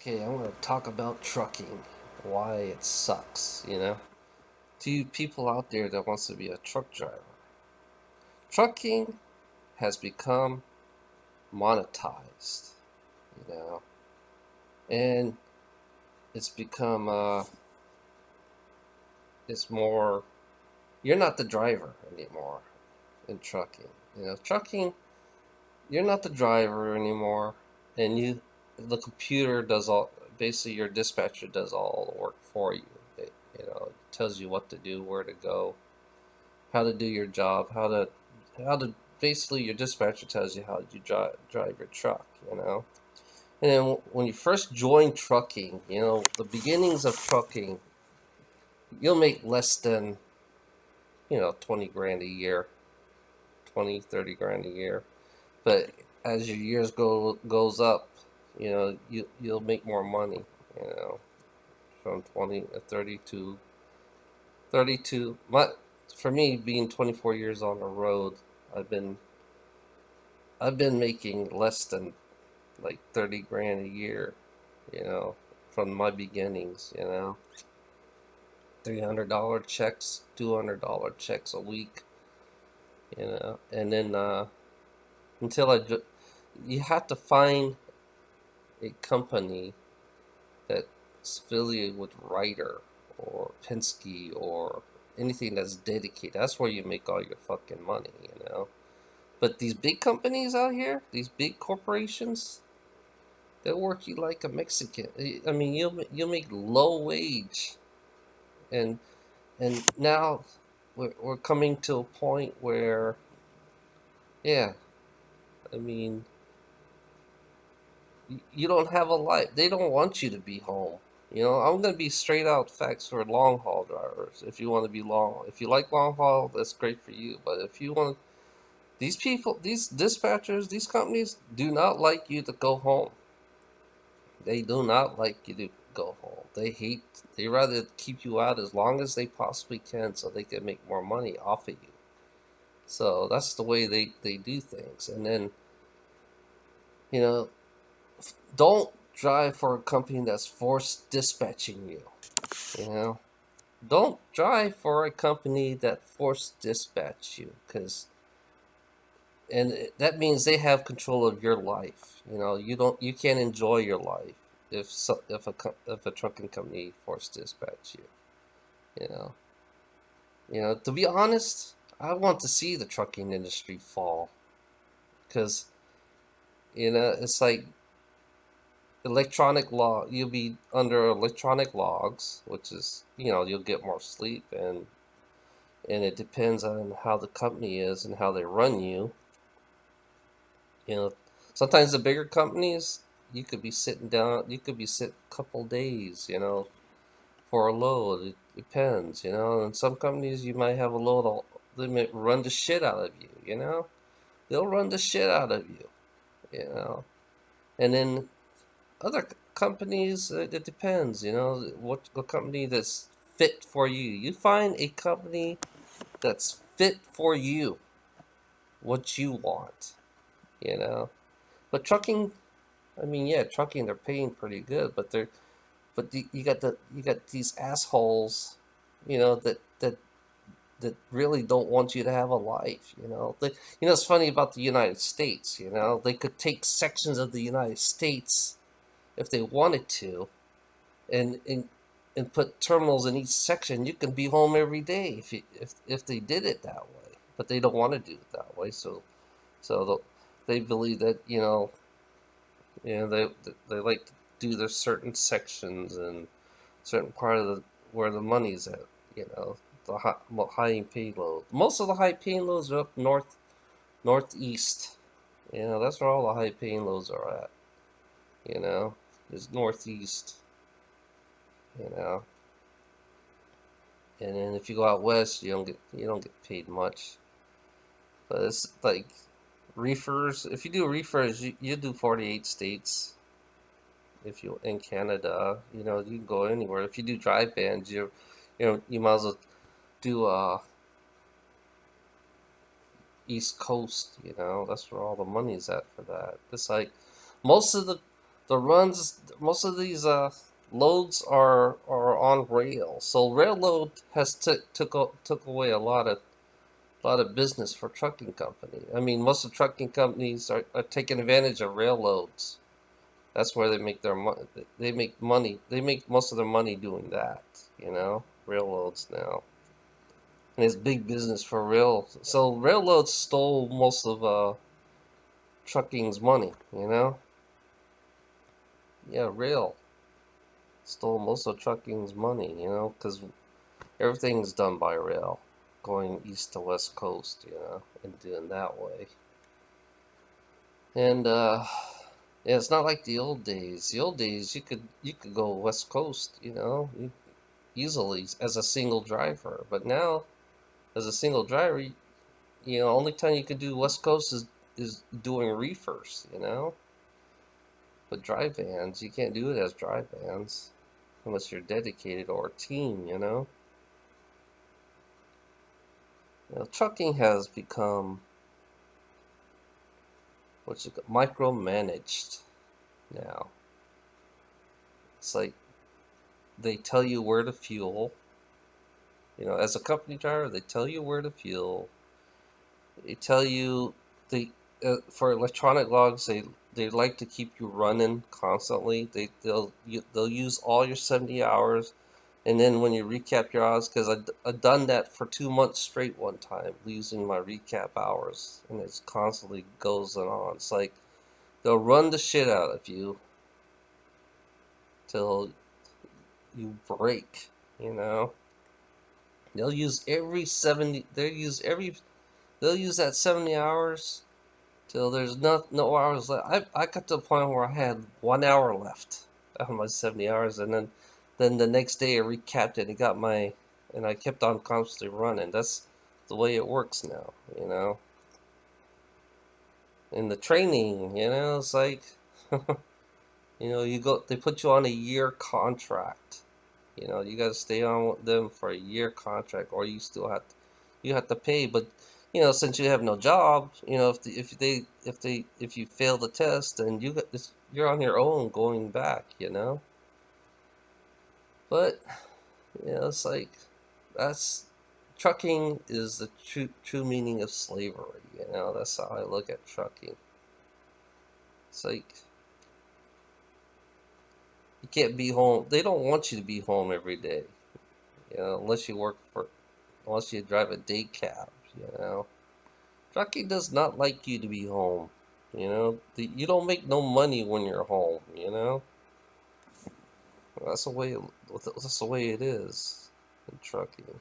Okay, I'm going to talk about trucking, why it sucks, To you people out there that wants to be a truck driver, trucking has become monetized, you know, and it's become, it's more, you're not the driver anymore in trucking. Trucking, you're not the driver anymore, and the computer does basically your dispatcher does all the work for you. It tells you what to do, where to go, how to do your job, how to basically your dispatcher tells you how you drive your truck, And then when you first join trucking, the beginnings of trucking, you'll make less than, 20 grand a year, 20, 30 grand a year. But as your years goes up, you'll make more money, you know, from 20 to 32. For me, being 24 years on the road, I've been I've been making less than like 30 grand a year, you know, from my beginnings, $300 checks, $200 checks a week, and then until you have to find a company that's affiliated with Ryder or Penske or anything that's dedicated. That's where you make all your fucking money. But these big companies out here, these big corporations, they'll work you like a Mexican. I mean, you'll make low wage, and now we're coming to a point where, yeah, I mean, you don't have a life. They don't want you to be home. I'm gonna be straight out facts for long haul drivers. If you want to be if you like long haul, that's great for you. But if you want, these people, these dispatchers, these companies do not like you to go home. They do not like you to go home. They rather keep you out as long as they possibly can so they can make more money off of you. So that's the way they do things. And then, you know, don't drive for a company that's forced dispatching you, you know? Don't drive for a company that forced dispatch you, and that means they have control of your life. You can't enjoy your life if a trucking company forced dispatch you. You know, To be honest, I want to see the trucking industry fall because it's like electronic law. You'll be under electronic logs, which is you'll get more sleep, and it depends on how the company is and how they run you. You know, Sometimes the bigger companies, you could be sitting down. You could be sitting a couple days, for a load. It depends, And some companies you might have a load. They might run the shit out of you. They'll run the shit out of you. You know. And then other companies, it depends. What company that's fit for you. You find a company that's fit for you, what you want. You know. But trucking, I mean, yeah, trucking they're paying pretty good, you got these assholes, that really don't want you to have a life. It's funny about the United States. They could take sections of the United States if they wanted to, and put terminals in each section. You can be home every day if they did it that way, but they don't want to do it that way. They believe that they like to do their certain sections and certain part of where the money's at. The high payload. Most of the high payloads are up northeast. That's where all the high payloads are at. Is northeast. You know, and then if you go out west, you don't get paid much. But it's like reefers. If you do reefers, you do 48 states. If you in Canada, you can go anywhere. If you do drive bans, you might as well do East Coast. That's where all the money's at for that. It's like most of the the runs, most of these loads are on rail. So railroad has took away a lot of business for trucking company. I mean, most of the trucking companies are taking advantage of railroads. That's where they make their money. They make money. They make most of their money doing that. Railroads now, and it's big business for rail. So railroads stole most of trucking's money. Yeah, rail stole most of trucking's money. Because everything's done by rail, going east to west coast. And doing that way. And yeah, it's not like the old days. The old days, you could go west coast, easily as a single driver. But now, as a single driver, only time you can do west coast is doing reefers. But dry vans, you can't do it as dry vans unless you're dedicated or a team. Trucking has become what's it called, micromanaged now. It's like they tell you where to fuel. As a company driver, they tell you where to fuel. They tell you for electronic logs, they like to keep you running constantly. They'll use all your 70 hours, and then when you recap your hours, because I done that for 2 months straight one time, losing my recap hours, and it constantly goes on. It's like they'll run the shit out of you till you break. They'll use every 70. They'll use that 70 hours till there's no hours left. I got to the point where I had 1 hour left out of my 70 hours, and then the next day I recapped it and I kept on constantly running. That's the way it works now. In the training, it's like, they put you on a year contract. You got to stay on with them for a year contract, or you have to pay. But since you have no job, if you fail the test, then you're on your own going back. But it's like that's trucking is the true meaning of slavery. That's how I look at trucking. It's like you can't be home. They don't want you to be home every day, unless you drive a day cab. Trucking does not like you to be home. You don't make no money when you're home. That's the way. That's the way it is in trucking.